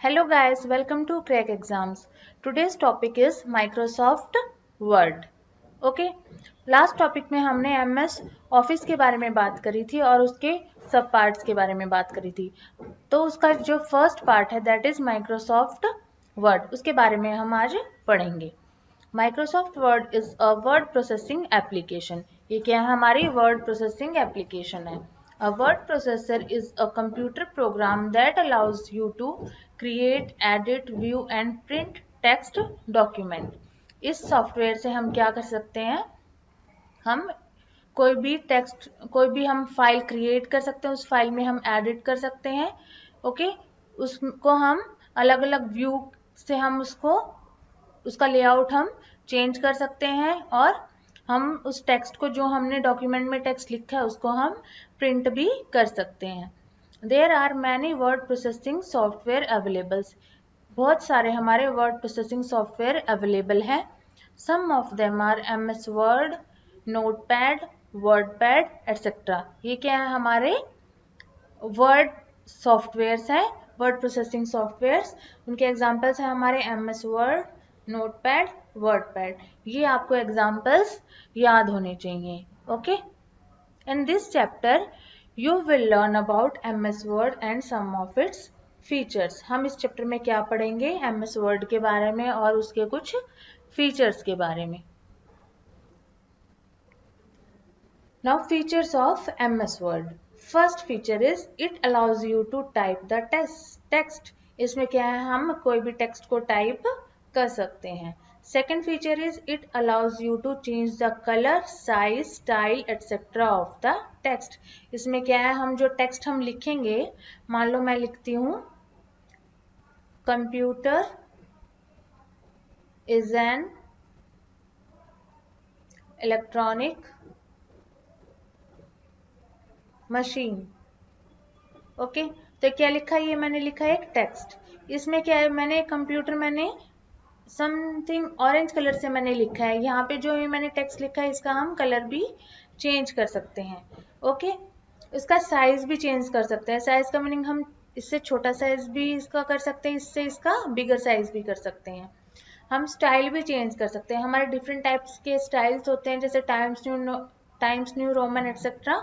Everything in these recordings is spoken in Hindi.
Hello guys, welcome to Crack Exams. Today's topic is Microsoft Word. Okay last topic में हमने MS ऑफिस के बारे में बात करी थी और उसके सब पार्ट्स के बारे में बात करी थी। तो उसका जो फर्स्ट पार्ट है दैट इज माइक्रोसॉफ्ट वर्ड, उसके बारे में हम आज पढ़ेंगे। Microsoft word is a word processing application. ये क्या है? हमारी वर्ड प्रोसेसिंग एप्लीकेशन है। A word processor is a computer program that allows you to create, edit, view and print text document. इस सॉफ्टवेयर से हम क्या कर सकते हैं? हम कोई भी हम फाइल क्रिएट कर सकते हैं, उस फाइल में हम एडिट कर सकते हैं। ओके, उसको हम अलग अलग व्यू से हम उसका लेआउट हम चेंज कर सकते हैं और हम उस टेक्स्ट को, जो हमने डॉक्यूमेंट में टेक्स्ट लिखा है, उसको हम प्रिंट भी कर सकते हैं। There are many word processing software availables. बहुत सारे हमारे वर्ड प्रोसेसिंग सॉफ्टवेयर अवेलेबल हैं। Some of them are MS word, notepad, wordpad etcetera. ये क्या है? हमारे वर्ड सॉफ्टवेयर्स हैं, वर्ड प्रोसेसिंग सॉफ्टवेयर्स। उनके एग्जांपल्स हैं हमारे MS वर्ड, नोटपैड, वर्डपैड। ये आपको एग्जांपल्स याद होने चाहिए। Okay, in this chapter you will learn about MS word and some of its features. हम इस चैप्टर में क्या पढ़ेंगे? MS वर्ड के बारे में और उसके कुछ फीचर्स के बारे में। Now features of MS Word. First feature is it allows you to type the text. इसमें क्या है? हम कोई भी टेक्स्ट को टाइप कर सकते हैं। Second feature is it allows you to change the color, size, style, etc. of the text. इसमें क्या है? हम जो टेक्स्ट हम लिखेंगे, मान लो मैं लिखती हूँ computer is an electronic machine. Okay, तो क्या लिखा है? ये मैंने लिखा है एक टेक्स्ट। इसमें क्या है? मैंने समथिंग ऑरेंज कलर से मैंने लिखा है। यहाँ पे जो मैंने टेक्स्ट लिखा है, इसका हम कलर भी चेंज कर सकते हैं। ओके, इसका साइज भी चेंज कर सकते हैं। साइज का मीनिंग हम इससे छोटा साइज भी इसका कर सकते हैं, इससे इसका बिगर साइज भी कर सकते हैं। हम स्टाइल भी चेंज कर सकते हैं। हमारे डिफरेंट टाइप्स के स्टाइल्स होते हैं, जैसे टाइम्स न्यू रोमन एटसेट्रा।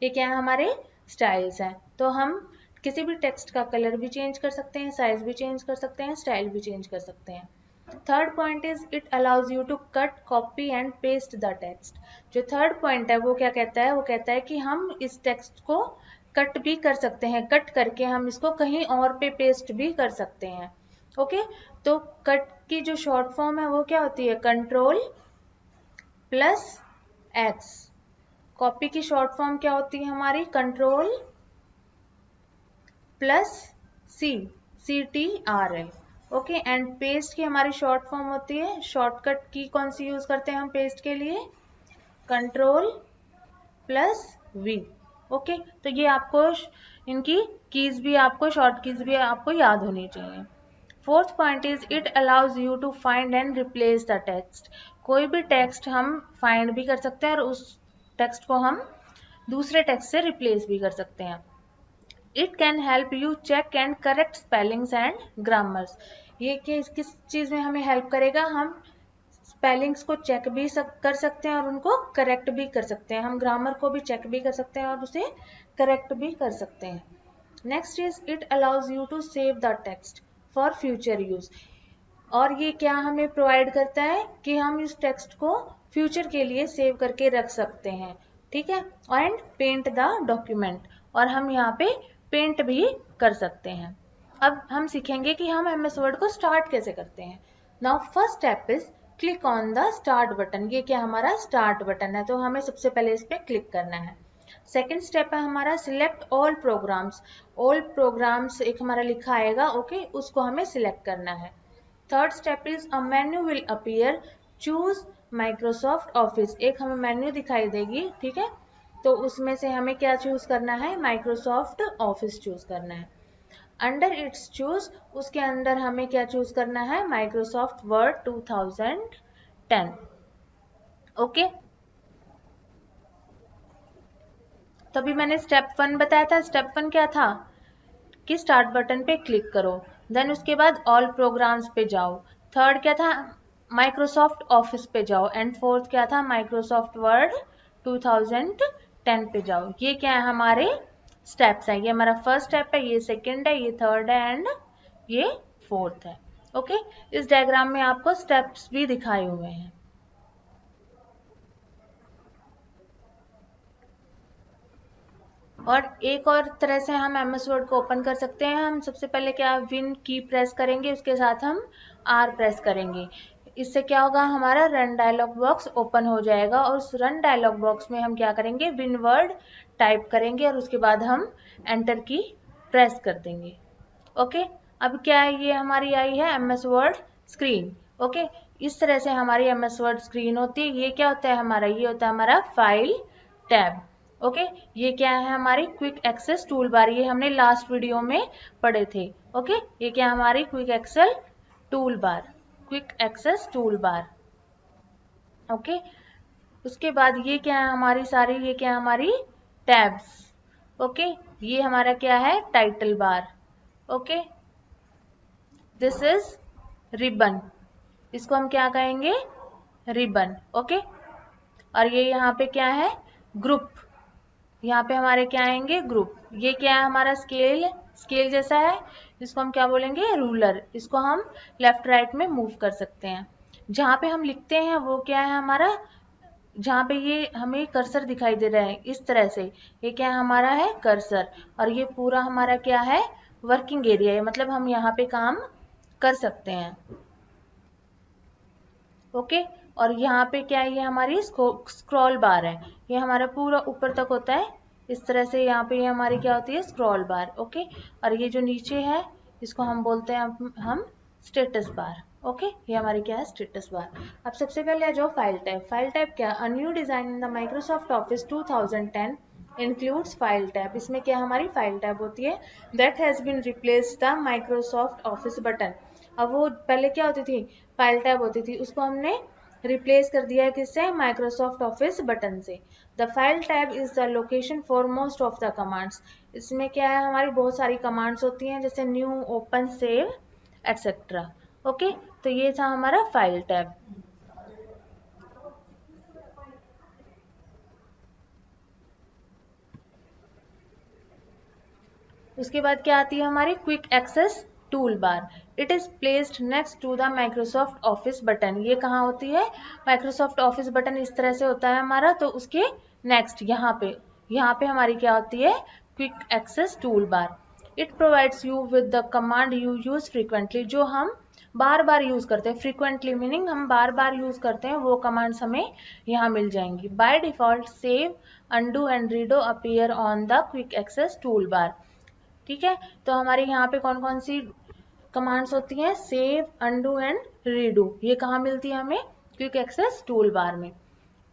ये क्या है? हमारे स्टाइल्स हैं। तो हम किसी भी टेक्स्ट का कलर भी चेंज कर सकते हैं, साइज भी चेंज कर सकते हैं, स्टाइल भी चेंज कर सकते हैं। Third point is it allows you to cut, copy and paste the text. जो थर्ड पॉइंट है वो क्या कहता है? वो कहता है कि हम इस टेक्स्ट को कट भी कर सकते हैं, कट करके हम इसको कहीं और पे पेस्ट भी कर सकते हैं। ओके, तो कट की जो शॉर्ट फॉर्म है वो क्या होती है? Control plus x. कॉपी की शॉर्ट फॉर्म क्या होती है हमारी? Control plus CTRL। Okay, and paste की हमारी शॉर्ट फॉर्म होती है, शॉर्टकट की कौन सी यूज करते हैं हम पेस्ट के लिए? Control plus V। ओके, तो ये आपको इनकी कीज भी, आपको शॉर्ट कीज भी आपको याद होनी चाहिए। Fourth point is it allows you to find and replace the text. कोई भी टेक्स्ट हम फाइंड भी कर सकते हैं और उस टेक्स्ट को हम दूसरे टेक्स्ट से रिप्लेस भी कर सकते हैं। It can help you check and correct spellings and grammars. ये किस चीज में हमें हेल्प करेगा? हम स्पेलिंग्स को चेक भी कर सकते हैं और उनको करेक्ट भी कर सकते हैं। हम ग्रामर को भी चेक भी कर सकते हैं और उसे करेक्ट भी कर सकते हैं। Next is it allows you to save the text for future use. और ये क्या हमें प्रोवाइड करता है कि हम इस टेक्स्ट को फ्यूचर के लिए सेव करके रख सकते हैं। ठीक है, एंड पेंट द डॉक्यूमेंट, और हम यहाँ पे पेंट भी कर सकते हैं। अब हम सीखेंगे कि हम MS वर्ड को स्टार्ट कैसे करते हैं। Now first step is click on the start button. ये क्या हमारा स्टार्ट बटन है, तो हमें सबसे पहले इस पर क्लिक करना है। सेकेंड स्टेप है हमारा select all programmes. All programmes एक हमारा लिखा आएगा, ओके, उसको हमें सिलेक्ट करना है। Third step is a menu will appear, choose Microsoft office. एक हमें मेन्यू दिखाई देगी, ठीक है, तो उसमें से हमें क्या चूज करना है? माइक्रोसॉफ्ट ऑफिस चूज करना है। अंडर इट्स चूज, उसके अंदर हमें क्या चूज करना है? Microsoft word 2010। ओके, तो अभी मैंने स्टेप 1 बताया था। स्टेप 1 क्या था? कि स्टार्ट बटन पे क्लिक करो, देन उसके बाद ऑल प्रोग्राम्स पे जाओ, थर्ड क्या था माइक्रोसॉफ्ट ऑफिस पे जाओ, एंड फोर्थ क्या था माइक्रोसॉफ्ट वर्ड 2010 पे जाओ। ये क्या है हमारे स्टेप्स हैं, ये हमारा फर्स्ट स्टेप है, ये सेकंड है, ये थर्ड है एंड ये फोर्थ है। ओके, इस डायग्राम में आपको स्टेप्स भी दिखाए हुए हैं। और एक और तरह से हम MS वर्ड को ओपन कर सकते हैं। हम सबसे पहले क्या विन की प्रेस करेंगे, उसके साथ हम R प्रेस करेंगे। इससे क्या होगा हमारा रन डायलॉग बॉक्स ओपन हो जाएगा और उस रन डायलॉग बॉक्स में हम क्या करेंगे विन वर्ड टाइप करेंगे और उसके बाद हम एंटर की प्रेस कर देंगे। ओके, अब क्या है ये हमारी आई है MS वर्ड स्क्रीन। ओके, इस तरह से हमारी MS वर्ड स्क्रीन होती है। ये क्या होता है हमारा, ये होता है हमारा फाइल टैब। ओके, ये क्या है हमारी क्विक एक्सेस टूल बार, ये हमने लास्ट वीडियो में पढ़े थे। ओके, ये क्या हमारी quick excel toolbar, quick access tool bar. Okay, उसके बाद ये क्या है हमारी सारी, ये क्या है हमारी टैब्स। ओके, ये हमारा क्या है title bar. Okay, this is ribbon, इसको हम क्या कहेंगे रिबन। ओके, और ये यहाँ पे क्या है ग्रुप, यहाँ पे हमारे क्या आएंगे ग्रुप। ये क्या है हमारा स्केल, स्केल जैसा है, इसको हम क्या बोलेंगे रूलर, इसको हम लेफ्ट राइट में मूव कर सकते हैं। जहाँ पे हम लिखते हैं वो क्या है हमारा, जहाँ पे ये हमें कर्सर दिखाई दे रहा है इस तरह से, ये क्या हमारा है कर्सर, और ये पूरा हमारा क्या है वर्किंग एरिया है, मतलब हम यहाँ पे काम कर सकते हैं। ओके, और यहाँ पे क्या है ये हमारी स्क्रॉल बार है, ये हमारा पूरा ऊपर तक होता है इस तरह से, यहाँ पे ये हमारी क्या होती है स्क्रॉल बार। ओके, और ये जो नीचे है इसको हम बोलते हैं हम स्टेटस बार। ओके, ये हमारी क्या है स्टेटस बार। अब सबसे पहले आ जाओ फाइल टाइप। फाइल टाइप क्या, a new design in the Microsoft Office 2010 includes file tab. इसमें क्या हमारी फाइल टैब होती है, that has been replace the Microsoft Office button. अब वो पहले क्या होती थी फाइल टैब होती थी, उसको हमने रिप्लेस कर दिया है किससे माइक्रोसॉफ्ट ऑफिस बटन से। The file tab is the location for most of the commands. इसमें क्या है हमारी बहुत सारी कमांड्स होती हैं जैसे new open save etcetera. Okay, तो ये था हमारा फाइल टैब। उसके बाद क्या आती है हमारी quick access tool bar. It is placed next to the Microsoft Office button. ये कहाँ होती है माइक्रोसॉफ्ट ऑफिस बटन इस तरह से होता है हमारा, तो उसके नेक्स्ट यहाँ पे हमारी क्या होती है quick access tool bar. It provides you with the command you use frequently, जो हम बार बार यूज करते हैं, फ्रीक्वेंटली मीनिंग हम बार बार यूज करते हैं, वो कमांड्स हमें यहाँ मिल जाएंगी। By default save undo and redo appear on the quick access tool bar. ठीक है, तो हमारे यहाँ पे कौन कौन सी कमांड्स होती हैं सेव अनडू एंड रीडू, ये कहाँ मिलती है हमें क्विक एक्सेस टूल बार में।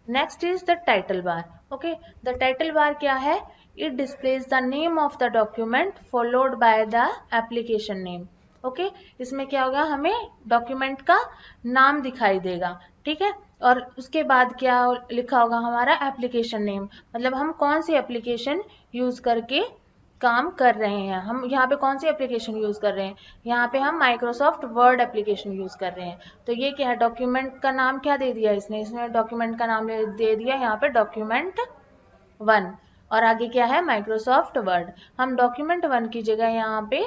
Next is the title bar. Okay, the title bar क्या है, it displays the name of the document followed by the application name. Okay, इसमें क्या होगा हमें डॉक्यूमेंट का नाम दिखाई देगा। ठीक है, और उसके बाद क्या लिखा होगा हमारा एप्लीकेशन नेम, मतलब हम कौन सी एप्लीकेशन यूज करके काम कर रहे हैं, हम यहाँ पे कौन सी एप्लीकेशन यूज कर रहे हैं, यहाँ पे हम माइक्रोसॉफ्ट वर्ड एप्लीकेशन यूज कर रहे हैं। तो ये क्या है डॉक्यूमेंट का नाम क्या दे दिया इसने, इसने डॉक्यूमेंट का नाम दे दिया यहाँ पे डॉक्यूमेंट 1, और आगे क्या है माइक्रोसॉफ्ट वर्ड। हम डॉक्यूमेंट 1 की जगह यहाँ पे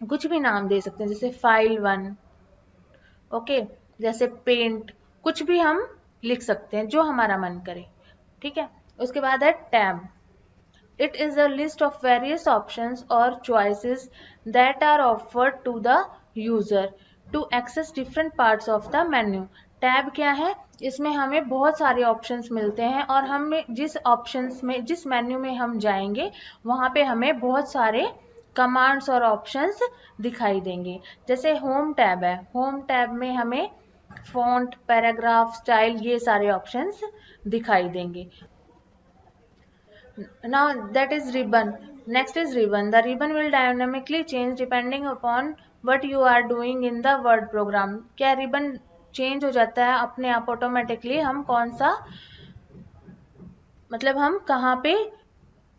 कुछ भी नाम दे सकते हैं, जैसे फाइल 1। ओके, जैसे पेंट, कुछ भी हम लिख सकते हैं जो हमारा मन करे। ठीक है, उसके बाद है tab. It is a list of various options or choices that are offered to the user to access different parts of the menu. Tab क्या है, इसमें हमें बहुत सारे ऑप्शंस मिलते हैं और हमें जिस ऑप्शंस में जिस मेन्यू में हम जाएंगे वहाँ पे हमें बहुत सारे कमांड्स और ऑप्शंस दिखाई देंगे। जैसे होम टैब है, होम टैब में हमें फॉन्ट पैराग्राफ स्टाइल ये सारे ऑप्शंस दिखाई देंगे। Now that is ribbon. Next is ribbon. The ribbon will dynamically change depending upon what you are doing in the word program. क्या ribbon change हो जाता है अपने आप ऑटोमेटिकली, हम कौन सा मतलब हम कहाँ पे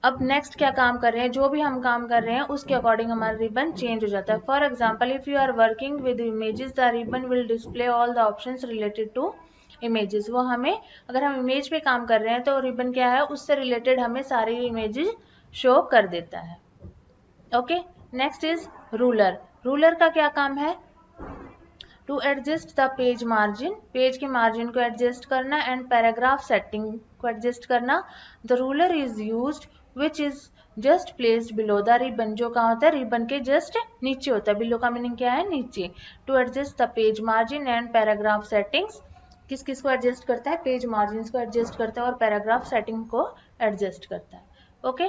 अब नेक्स्ट क्या काम कर रहे हैं, जो भी हम काम कर रहे हैं उसके अकॉर्डिंग हमारा रिबन चेंज हो जाता है। For example if you are working with images the ribbon will display all the options related to images. वो हमें, अगर हम इमेज पे काम कर रहे हैं तो रिबन क्या है, उससे रिलेटेड हमें सारी इमेजेस शो कर देता है। Okay, next is ruler. Ruler का क्या काम है, to adjust the page margin, page के मार्जिन को एडजस्ट करना, एंड पैराग्राफ सेटिंग को एडजस्ट करना। The ruler is used which is just placed below the ribbon, जो कहाँ होता है, रिबन के जस्ट नीचे होता है। बिलो का मीनिंग क्या है, नीचे। To adjust the page margin and paragraph settings, किस किस को एडजस्ट करता है, पेज मार्जिन को एडजस्ट करता है और पैराग्राफ सेटिंग को एडजस्ट करता है। Okay,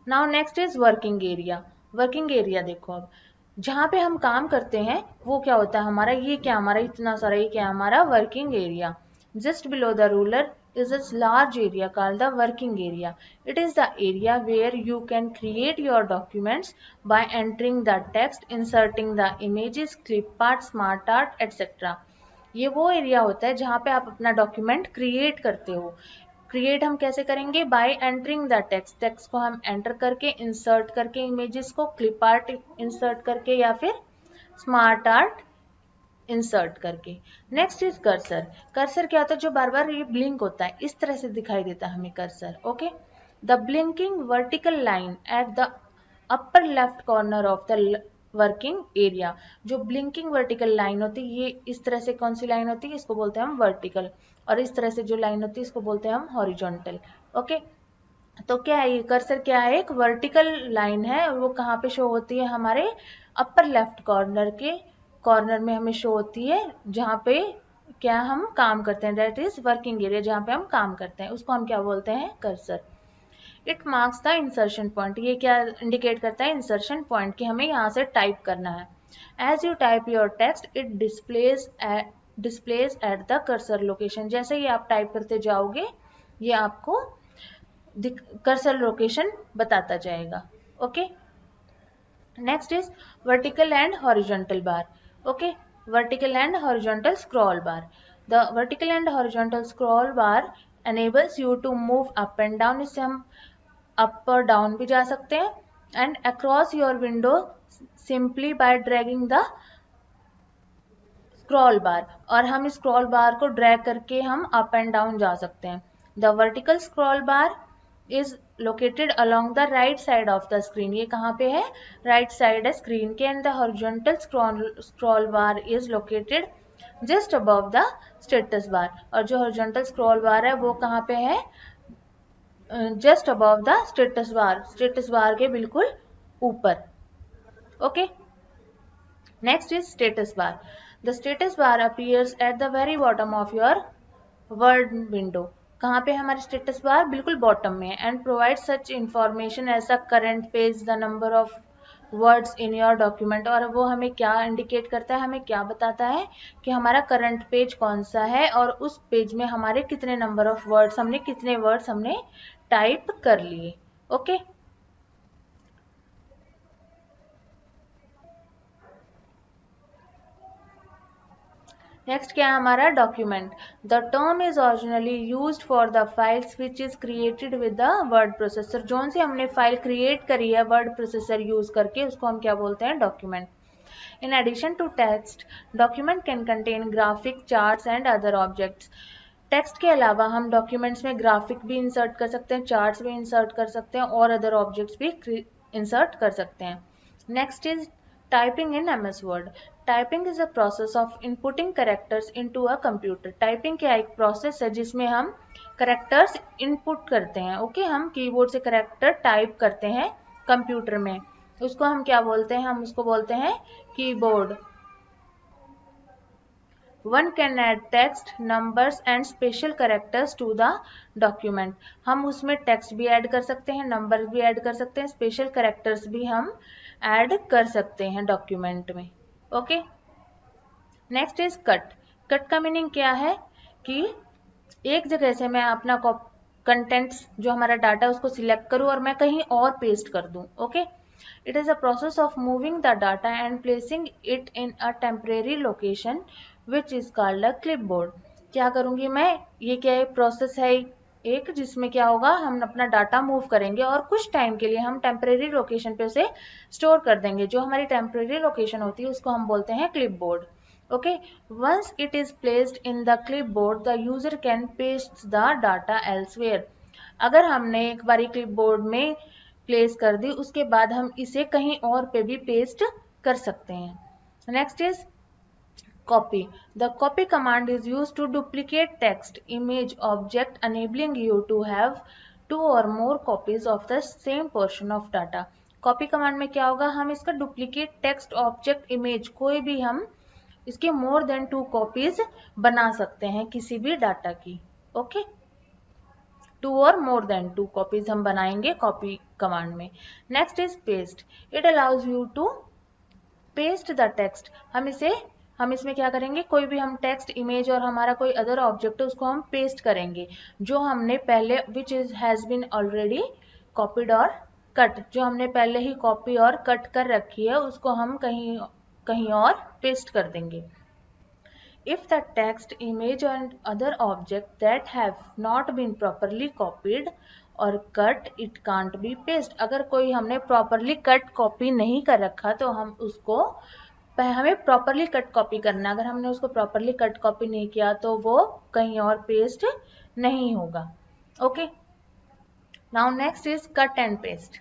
now next is working area. Working area देखो, अब जहाँ पे हम काम करते हैं वो क्या होता है हमारा, ये क्या हमारा इतना सारा, ये क्या हमारा working area. Just below the ruler is a large area called the working area. It is the area where you can create your documents by entering the text, inserting the images, clip art, smart art, etc. ये वो एरिया होता है जहाँ पे आप अपना डॉक्यूमेंट क्रिएट करते हो। क्रिएट हम कैसे करेंगे, bye entering the text, text को हम एंटर करके, इंसर्ट करके इमेजेस को, क्लिप आर्ट इंसर्ट करके या फिर स्मार्ट आर्ट इंसर्ट करके। Next is cursor. कर्सर क्या होता है, जो बार बार ये ब्लिंक होता है, इस तरह से दिखाई देता है हमें cursor. Okay, the blinking vertical line at the upper left corner of the working area. जो ब्लिंकिंग वर्टिकल लाइन होती है, ये इस तरह से कौन सी लाइन होती है, इसको बोलते हैं हम वर्टिकल, और इस तरह से जो लाइन होती है इसको बोलते हैं हम हॉरिजॉन्टल। ओके, तो क्या है ये कर्सर, क्या है, एक वर्टिकल लाइन है, और वो कहाँ पे शो होती है, हमारे अपर लेफ्ट कॉर्नर के कॉर्नर में हमें शो होती है, जहाँ पे क्या हम काम करते हैं, दैट इज वर्किंग एरिया, जहाँ पे हम काम करते हैं उसको हम क्या बोलते हैं, cursor. It marks the insertion point, ये क्या इंडिकेट करता है, इंसर्शन पॉइंट, कि हमें यहाँ से टाइप करना है। As you type your text it displays at the cursor location, जैसे ही आप टाइप करते जाओगे ये आपको कर्सर लोकेशन बताता जाएगा। Okay, next is vertical and horizontal bar. Okay, vertical and horizontal scroll bar. The vertical and horizontal scroll bar enables you to move up and down, इससे हम अप और डाउन भी जा सकते हैं, and across your window simply by dragging the scroll बार, और हम स्क्रॉल बार को ड्रैग करके हम अप एंड डाउन जा सकते हैं। The vertical scroll bar is located along the right side of the screen, ये कहाँ पे है, राइट साइड है स्क्रीन के, and the horizontal scroll bar is located just above the status बार, और जो हॉरिजॉन्टल स्क्रॉल बार है वो कहाँ पे है, just above the status bar के बिल्कुल ऊपर। Okay, next is status bar. The status bar appears at the very bottom of your word window, कहाँ पे हमारी स्टेटस बार, बिल्कुल बॉटम में, and provide such information as a current page, the number of words in your document, और वो हमें क्या इंडिकेट करता है, हमें क्या बताता है कि हमारा करंट पेज कौन सा है, और उस पेज में हमारे कितने नंबर ऑफ वर्ड्स, हमने कितने वर्ड्स हमने टाइप कर लिए। ओके, नेक्स्ट क्या है हमारा, document. The term is originally used for the files which is created with the word processor, zone से हमने फाइल क्रिएट करी है वर्ड प्रोसेसर यूज करके, उसको हम क्या बोलते हैं, document. In addition to text, document can contain graphic, charts and other objects. Text के अलावा हम डॉक्यूमेंट्स में ग्राफिक भी इंसर्ट कर सकते हैं, चार्ट्स भी इंसर्ट कर सकते हैं, और अदर ऑब्जेक्ट्स भी इंसर्ट कर सकते हैं। Next is typing in MS word. Typing is a process of inputting characters into a computer. Typing क्या एक प्रोसेस है जिसमें हम करेक्टर्स इनपुट करते हैं। ओके, हम कीबोर्ड से करेक्टर टाइप करते हैं कंप्यूटर में, उसको हम क्या बोलते हैं, हम उसको बोलते हैं keyboard. One can add text, numbers and special characters to the document. हम उसमें टेक्स्ट भी ऐड कर सकते हैं, नंबर भी ऐड कर सकते हैं, स्पेशल कैरेक्टर्स भी हम ऐड कर सकते हैं डॉक्यूमेंट में। Okay, next is cut. Cut का मीनिंग क्या है कि एक जगह से मैं अपना कंटेंट्स जो हमारा डाटा है उसको सिलेक्ट करूं और मैं कहीं और पेस्ट कर दूं। Okay, it is a process of moving the data and placing it in a temporary location which is called a clipboard. क्या करूंगी मैं, ये क्या है, प्रोसेस है, एक जिसमें क्या होगा, हम अपना डाटा मूव करेंगे और कुछ टाइम के लिए हम टेम्परेरी लोकेशन पे उसे स्टोर कर देंगे। जो हमारी टेम्परेरी लोकेशन होती है उसको हम बोलते हैं clipboard. Okay, once it is placed in the clipboard the user can paste the data elsewhere. अगर हमने एक बारी क्लिपबोर्ड में प्लेस कर दी उसके बाद हम इसे कहीं और पे भी पेस्ट कर सकते हैं। Next is copy. The copy command is used to duplicate text, image, object, enabling you to have two or more copies of the same portion of data. Copy command में क्या होगा, हम इसका duplicate text, object, image कोई भी हम इसके more than 2 copies बना सकते हैं किसी भी डाटा की। ओके, 2 और more than 2 copies हम बनाएंगे copy command में। Next is paste. It allows you to paste the text. हम इसमें क्या करेंगे, कोई भी हम टेक्स्ट, इमेज और हमारा कोई अदर ऑब्जेक्ट है उसको हम पेस्ट करेंगे जो हमने पहले which is has been already copied और कट, जो हमने पहले ही कॉपी और कट कर रखी है उसको हम कहीं और पेस्ट कर देंगे। If the text, image and other object that have not been properly copied or cut, it can't be paste. अगर कोई हमने properly cut copy नहीं कर रखा तो हम उसको हमें प्रॉपरली कट कॉपी करना, अगर हमने उसको प्रॉपरली कट कॉपी नहीं किया तो वो कहीं और पेस्ट नहीं होगा। Okay, now next is cut and paste.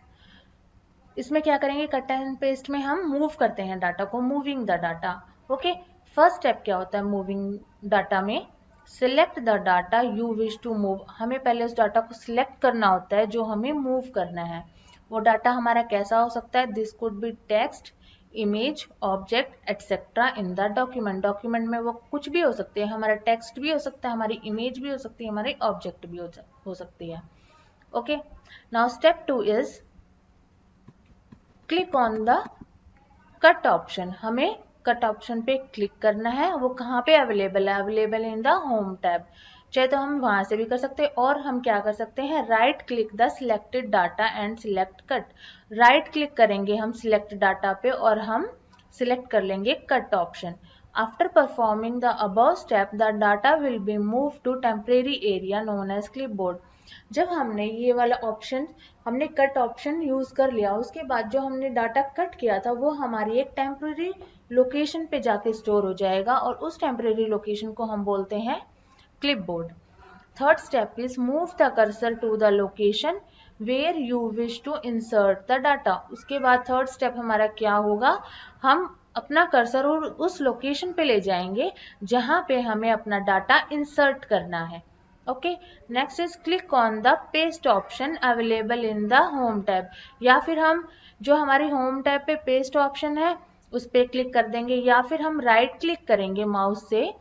इसमें क्या करेंगे, कट एंड पेस्ट में हम मूव करते हैं डाटा को, moving the data. Okay, first step क्या होता है मूविंग डाटा में, select the data you wish to move. हमें पहले उस डाटा को सिलेक्ट करना होता है जो हमें मूव करना है। वो डाटा हमारा कैसा हो सकता है, this could be text, image, object etcetera in the document. Document में वो कुछ भी हो सकते हैं, हमारा टेक्स्ट भी हो सकता है, हमारी इमेज भी हो सकती है, हमारी ऑब्जेक्ट भी हो सकती है। Okay, now step 2 is click on the cut option. हमें कट ऑप्शन पे क्लिक करना है। वो कहाँ पे अवेलेबल है, available in the home tab. चाहे तो हम वहां से भी कर सकते हैं और हम क्या कर सकते हैं, right click the selected data and select cut. Right click करेंगे हम सिलेक्ट डाटा पे और हम सिलेक्ट कर लेंगे cut option. After performing the above step the data will be move to temporary area known as clipboard. जब हमने ये वाला ऑप्शन, हमने कट ऑप्शन यूज कर लिया, उसके बाद जो हमने डाटा कट किया था वो हमारी एक टेम्परेरी लोकेशन पे जाके स्टोर हो जाएगा और उस टेम्परेरी लोकेशन को हम बोलते हैं clipboard. Third step is move the cursor to the location where you wish to insert the data. उसके बाद थर्ड स्टेप हमारा क्या होगा, हम अपना कर्सर उस लोकेशन पे ले जाएंगे जहां पे हमें अपना डाटा इंसर्ट करना है। Okay, next is click on the paste option available in the home tab. या फिर हम जो हमारी होम टैब पे पेस्ट ऑप्शन है उस पर क्लिक कर देंगे, या फिर हम राइट क्लिक करेंगे माउस से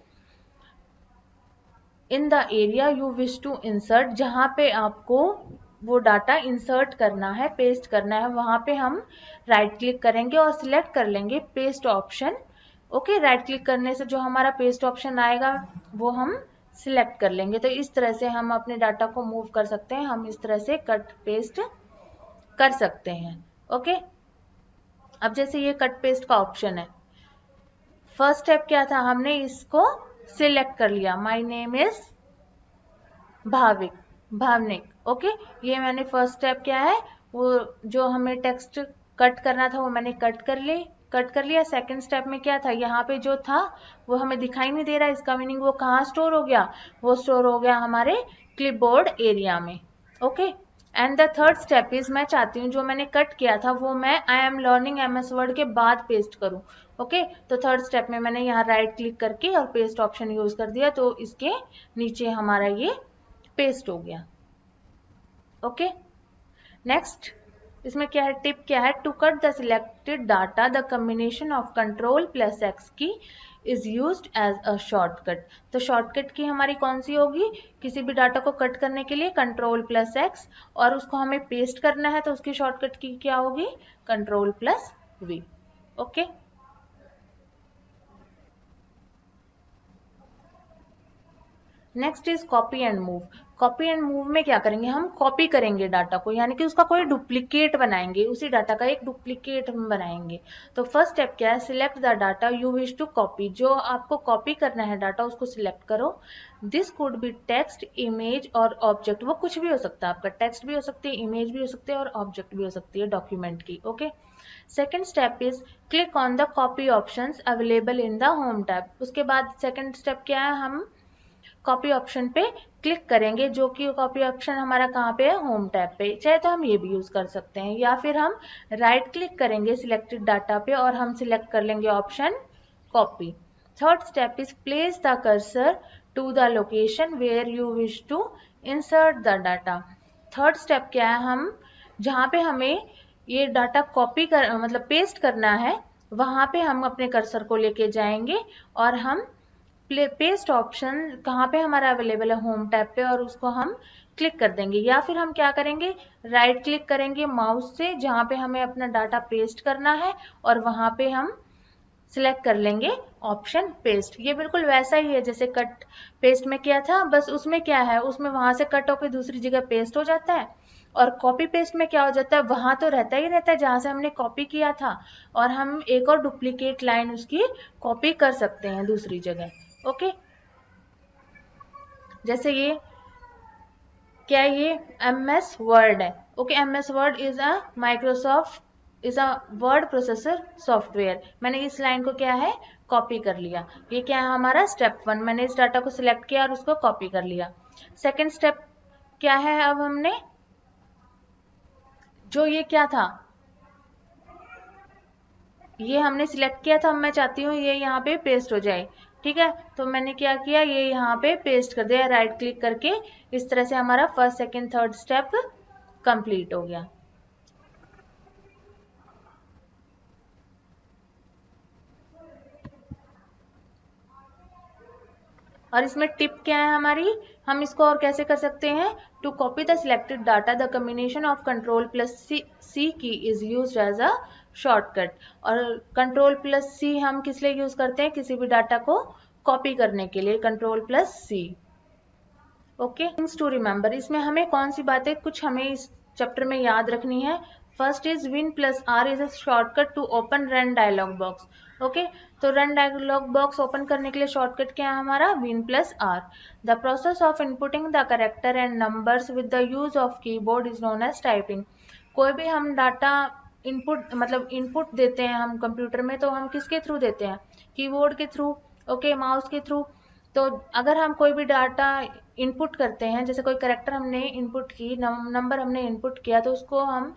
in the area you wish to insert, जहां पे आपको वो डाटा इंसर्ट करना है, पेस्ट करना है, वहां पे हम राइट क्लिक करेंगे और सिलेक्ट कर लेंगे paste option. Okay, right click करने से जो हमारा पेस्ट ऑप्शन आएगा वो हम सिलेक्ट कर लेंगे। तो इस तरह से हम अपने डाटा को मूव कर सकते हैं, हम इस तरह से कट पेस्ट कर सकते हैं। ओके, अब जैसे ये कट पेस्ट का ऑप्शन है, फर्स्ट स्टेप क्या था, हमने इसको सिलेक्ट कर लिया, माय नेम इज भावनिक। ओके, ये मैंने फर्स्ट स्टेप क्या है, वो जो हमें टेक्स्ट कट करना था वो मैंने कट कर लिया। सेकंड स्टेप में क्या था, यहाँ पे जो था वो हमें दिखाई नहीं दे रहा, इसका मीनिंग वो कहाँ स्टोर हो गया, वो स्टोर हो गया हमारे क्लिपबोर्ड एरिया में। Okay, and the third step is, मैं चाहती हूँ जो मैंने कट किया था वो मैं I am learning MS word के बाद पेस्ट करूँ। ओके, तो थर्ड स्टेप में मैंने यहाँ राइट क्लिक करके और पेस्ट ऑप्शन यूज कर दिया, तो इसके नीचे हमारा ये पेस्ट हो गया। ओके, नेक्स्ट इसमें क्या है, टिप क्या है, to cut the selected data the combination of Ctrl+X key is used as a shortcut. तो शॉर्टकट की हमारी कौन सी होगी, किसी भी डाटा को कट करने के लिए Ctrl+X, और उसको हमें पेस्ट करना है तो उसकी शॉर्टकट की क्या होगी, Ctrl+V। Okay, next is copy and move. Copy and move में क्या करेंगे, हम कॉपी करेंगे डाटा को, यानी कि उसका कोई डुप्लीकेट बनाएंगे, उसी डाटा का एक डुप्लीकेट हम बनाएंगे। तो फर्स्ट स्टेप क्या है, select the data you wish to copy. जो आपको कॉपी करना है डाटा उसको सिलेक्ट करो। This could be text, image or object, वो कुछ भी हो सकता है आपका, टेक्स्ट भी हो सकती है, इमेज भी हो सकती है और ऑब्जेक्ट भी हो सकती है डॉक्यूमेंट की। Okay, second step is click on the copy options available in the home tab. उसके बाद सेकेंड स्टेप क्या है, हम कॉपी ऑप्शन पे क्लिक करेंगे, जो कि कॉपी ऑप्शन हमारा कहाँ पे है, होम टैब पे। चाहे तो हम ये भी यूज कर सकते हैं, या फिर हम राइट क्लिक करेंगे सिलेक्टेड डाटा पे और हम सिलेक्ट कर लेंगे option copy. Third step is place the cursor to the location where you wish to insert the data. Third step क्या है, हम जहाँ पे हमें ये डाटा कॉपी कर मतलब पेस्ट करना है, वहां पे हम अपने कर्सर को लेके जाएंगे और हम पेस्ट ऑप्शन कहाँ पे हमारा अवेलेबल है, होम टैब पे, और उसको हम क्लिक कर देंगे। या फिर हम क्या करेंगे, राइट क्लिक करेंगे माउस से जहाँ पे हमें अपना डाटा पेस्ट करना है और वहां पे हम सिलेक्ट कर लेंगे ऑप्शन पेस्ट। ये बिल्कुल वैसा ही है जैसे कट पेस्ट में किया था, बस उसमें क्या है, उसमें वहां से कट होकर दूसरी जगह पेस्ट हो जाता है, और कॉपी पेस्ट में क्या हो जाता है, वहां तो रहता ही रहता है जहां से हमने कॉपी किया था, और हम एक और डुप्लीकेट लाइन उसकी कॉपी कर सकते हैं दूसरी जगह। ओके, जैसे ये क्या, ये MS वर्ड है। Okay, MS word is a Microsoft is a word processor software. मैंने इस लाइन को क्या है, कॉपी कर लिया। ये क्या है हमारा स्टेप 1, मैंने इस डाटा को सिलेक्ट किया और उसको कॉपी कर लिया। सेकेंड स्टेप क्या है, अब हमने जो ये क्या था, ये हमने सिलेक्ट किया था, मैं चाहती हूँ ये यहाँ पे पेस्ट हो जाए। ठीक है, तो मैंने क्या किया, ये यहाँ पे पेस्ट कर दिया राइट क्लिक करके। इस तरह से हमारा first second third step complete हो गया। और इसमें टिप क्या है हमारी, हम इसको और कैसे कर सकते हैं, to copy the selected data the combination of control plus C key is used as a shortcut. और कंट्रोल प्लस सी हम किस लिए यूज करते हैं, किसी भी डाटा को कॉपी करने के लिए, control plus C. Okay, things to remember, इसमें हमें कौन सी बातें कुछ हमें इस चैप्टर में याद रखनी है। First is win plus R is a shortcut to open run dialog box. Okay, तो रन डायलॉग बॉक्स ओपन करने के लिए शॉर्टकट क्या है हमारा, win plus R. The process of inputting the character and numbers with the use of keyboard is known as typing. कोई भी हम डाटा इनपुट मतलब इनपुट देते हैं हम कंप्यूटर में, तो हम किसके थ्रू देते हैं, कीबोर्ड के थ्रू। ओके, माउस के थ्रू। तो अगर हम कोई भी डाटा इनपुट करते हैं, जैसे कोई करेक्टर हमने इनपुट की, नंबर हमने इनपुट किया, तो उसको हम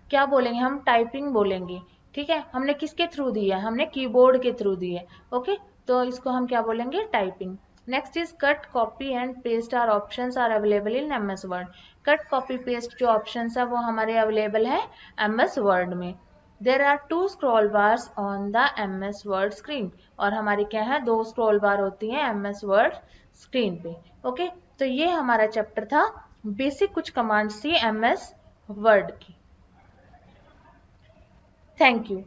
क्या बोलेंगे, हम टाइपिंग बोलेंगे। ठीक है, हमने किसके थ्रू दी है, हमने कीबोर्ड के थ्रू दी है। ओके, तो इसको हम क्या बोलेंगे, typing. Next is cut copy and paste are options are available in MS word. Cut copy paste जो ऑप्शंस है वो हमारे अवेलेबल है MS वर्ड में। There are 2 scroll bars on the MS word screen. और हमारी क्या है, 2 स्क्रॉल बार होती हैं MS वर्ड स्क्रीन पे। ओके, तो ये हमारा चैप्टर था, बेसिक कुछ कमांड्स थी MS वर्ड की। Thank you.